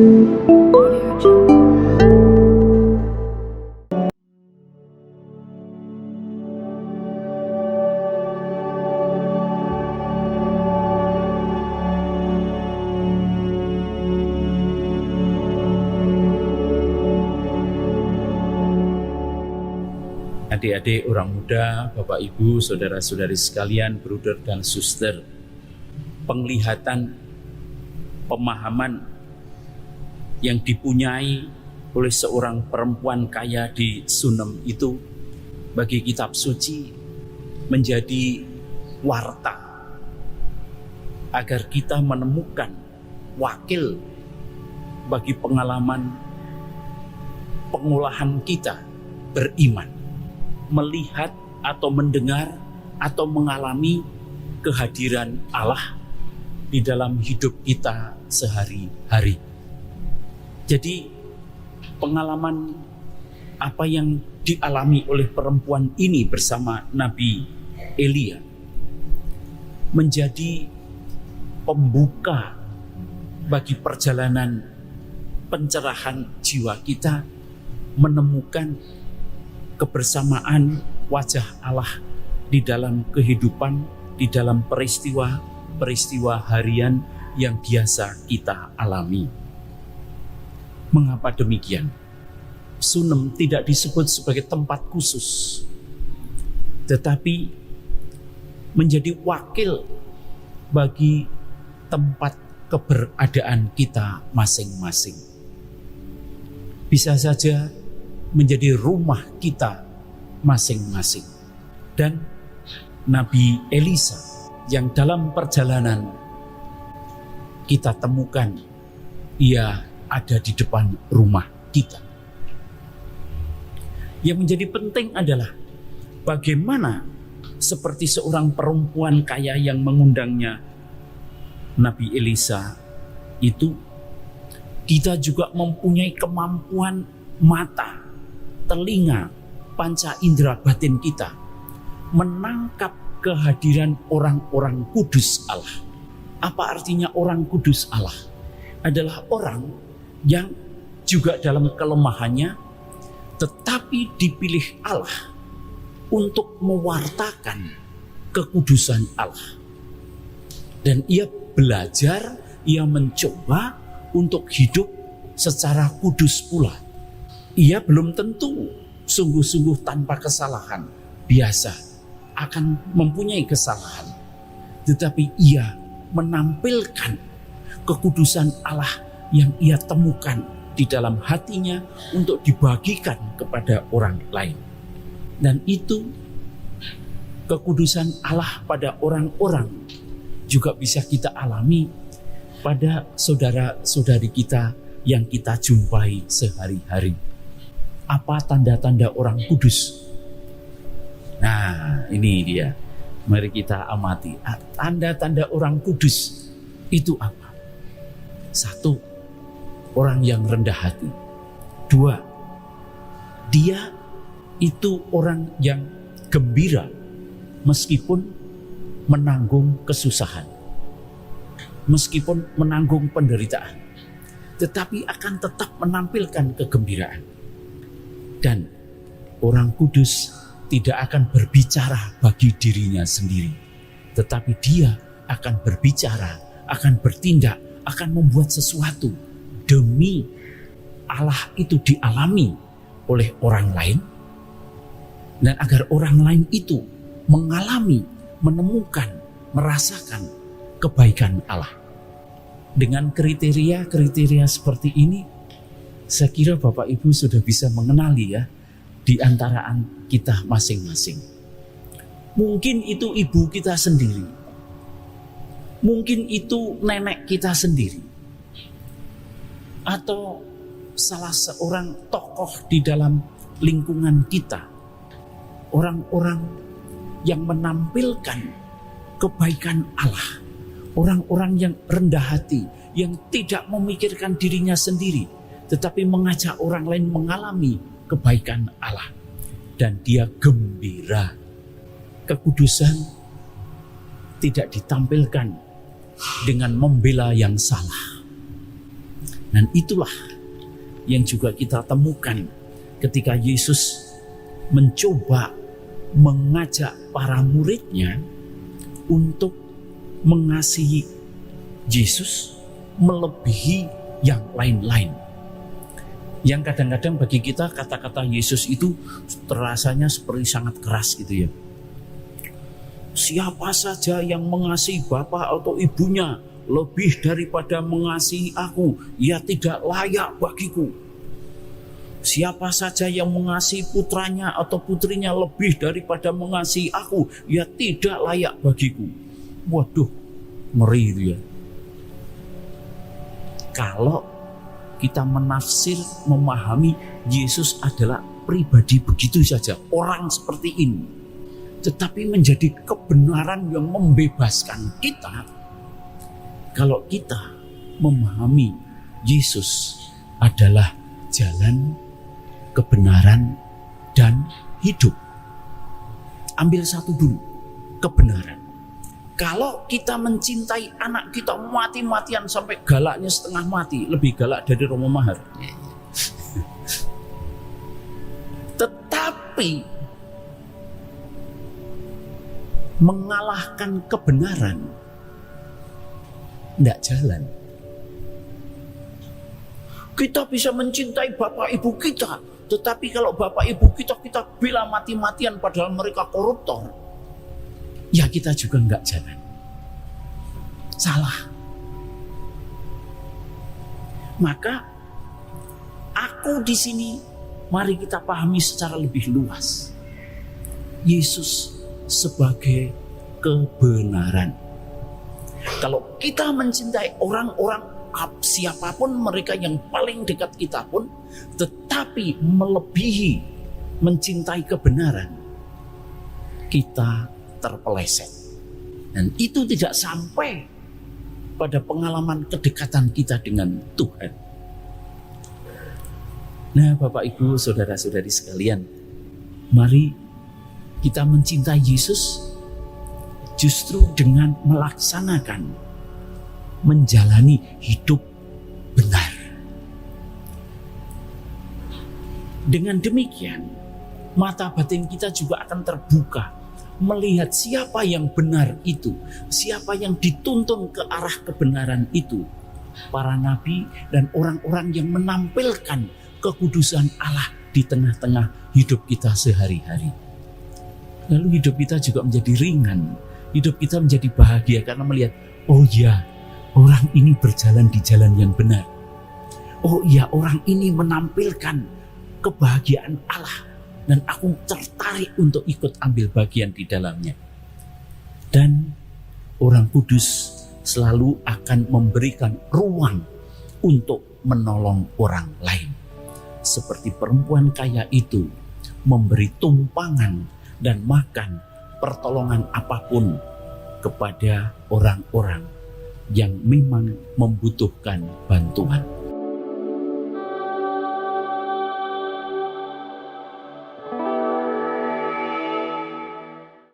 Audio Jungle. Adik-adik, orang muda, Bapak Ibu, saudara-saudari sekalian, bruder dan suster, penglihatan, pemahaman yang dipunyai oleh seorang perempuan kaya di Sunem itu bagi kitab suci menjadi warta agar kita menemukan wakil bagi pengalaman pengolahan kita beriman, melihat atau mendengar atau mengalami kehadiran Allah di dalam hidup kita sehari-hari. Jadi pengalaman apa yang dialami oleh perempuan ini bersama Nabi Elia menjadi pembuka bagi perjalanan pencerahan jiwa kita menemukan kebersamaan wajah Allah di dalam kehidupan, di dalam peristiwa harian yang biasa kita alami. Mengapa demikian? Sunem tidak disebut sebagai tempat khusus, tetapi menjadi wakil bagi tempat keberadaan kita masing-masing. Bisa saja menjadi rumah kita masing-masing. Dan Nabi Elisa yang dalam perjalanan kita temukan, ia ada di depan rumah kita. Yang menjadi penting adalah bagaimana seperti seorang perempuan kaya yang mengundangnya Nabi Elisa itu, kita juga mempunyai kemampuan mata, telinga, panca indera batin kita menangkap kehadiran orang-orang kudus Allah. Apa artinya orang kudus Allah? Adalah orang yang juga dalam kelemahannya tetapi dipilih Allah untuk mewartakan kekudusan Allah. Dan ia belajar, ia mencoba untuk hidup secara kudus pula. Ia belum tentu sungguh-sungguh tanpa kesalahan, biasa akan mempunyai kesalahan, tetapi ia menampilkan kekudusan Allah yang ia temukan di dalam hatinya untuk dibagikan kepada orang lain. Dan itu kekudusan Allah pada orang-orang juga bisa kita alami pada saudara-saudari kita yang kita jumpai sehari-hari. Apa tanda-tanda orang kudus? Nah, ini dia. Mari kita amati. Tanda-tanda orang kudus itu apa? 1, orang yang rendah hati. 2, dia itu orang yang gembira meskipun menanggung kesusahan, meskipun menanggung penderitaan, tetapi akan tetap menampilkan kegembiraan. Dan orang kudus tidak akan berbicara bagi dirinya sendiri, tetapi dia akan berbicara, akan bertindak, akan membuat sesuatu demi Allah itu dialami oleh orang lain, dan agar orang lain itu mengalami, menemukan, merasakan kebaikan Allah. Dengan kriteria-kriteria seperti ini, saya kira Bapak Ibu sudah bisa mengenali ya di antaraan kita masing-masing. Mungkin itu ibu kita sendiri, mungkin itu nenek kita sendiri, atau salah seorang tokoh di dalam lingkungan kita, orang-orang yang menampilkan kebaikan Allah, orang-orang yang rendah hati, yang tidak memikirkan dirinya sendiri, tetapi mengajak orang lain mengalami kebaikan Allah. Dan dia gembira. Kekudusan tidak ditampilkan dengan membela yang salah, Dan itulah yang juga kita temukan ketika Yesus mencoba mengajak para muridnya untuk mengasihi Yesus melebihi yang lain-lain. Yang kadang-kadang bagi kita kata-kata Yesus itu terasanya seperti sangat keras gitu ya. Siapa saja yang mengasihi bapak atau ibunya lebih daripada mengasihi aku, ia tidak layak bagiku. Siapa saja yang mengasihi putranya atau putrinya lebih daripada mengasihi aku, ia tidak layak bagiku. Waduh, ngeri itu ya. Kalau kita menafsir, memahami Yesus adalah pribadi begitu saja, orang seperti ini, tetapi menjadi kebenaran yang membebaskan kita kalau kita memahami Yesus adalah jalan, kebenaran, dan hidup. Ambil satu dulu, kebenaran. Kalau kita mencintai anak kita mati-matian sampai galaknya setengah mati, lebih galak dari Romo Mahar. Tetapi mengalahkan kebenaran tidak jalan. Kita bisa mencintai bapak ibu kita, tetapi kalau bapak ibu kita bela mati-matian padahal mereka koruptor, ya kita juga nggak jalan. Salah. Maka aku di sini, mari kita pahami secara lebih luas. Yesus sebagai kebenaran. Kalau kita mencintai orang-orang, siapapun mereka yang paling dekat kita pun, tetapi melebihi mencintai kebenaran, kita terpeleset. Dan itu tidak sampai pada pengalaman kedekatan kita dengan Tuhan. Nah, Bapak Ibu, saudara-saudari sekalian, mari kita mencintai Yesus justru dengan melaksanakan, menjalani hidup benar. Dengan demikian, mata batin kita juga akan terbuka melihat siapa yang benar itu, siapa yang dituntun ke arah kebenaran itu. Para nabi dan orang-orang yang menampilkan kekudusan Allah di tengah-tengah hidup kita sehari-hari. Lalu hidup kita juga menjadi ringan, hidup kita menjadi bahagia karena melihat, oh ya, orang ini berjalan di jalan yang benar. Oh iya, orang ini menampilkan kebahagiaan Allah dan aku tertarik untuk ikut ambil bagian di dalamnya. Dan orang kudus selalu akan memberikan ruang untuk menolong orang lain. Seperti perempuan kaya itu memberi tumpangan dan makan pertolongan apapun kepada orang-orang yang memang membutuhkan bantuan.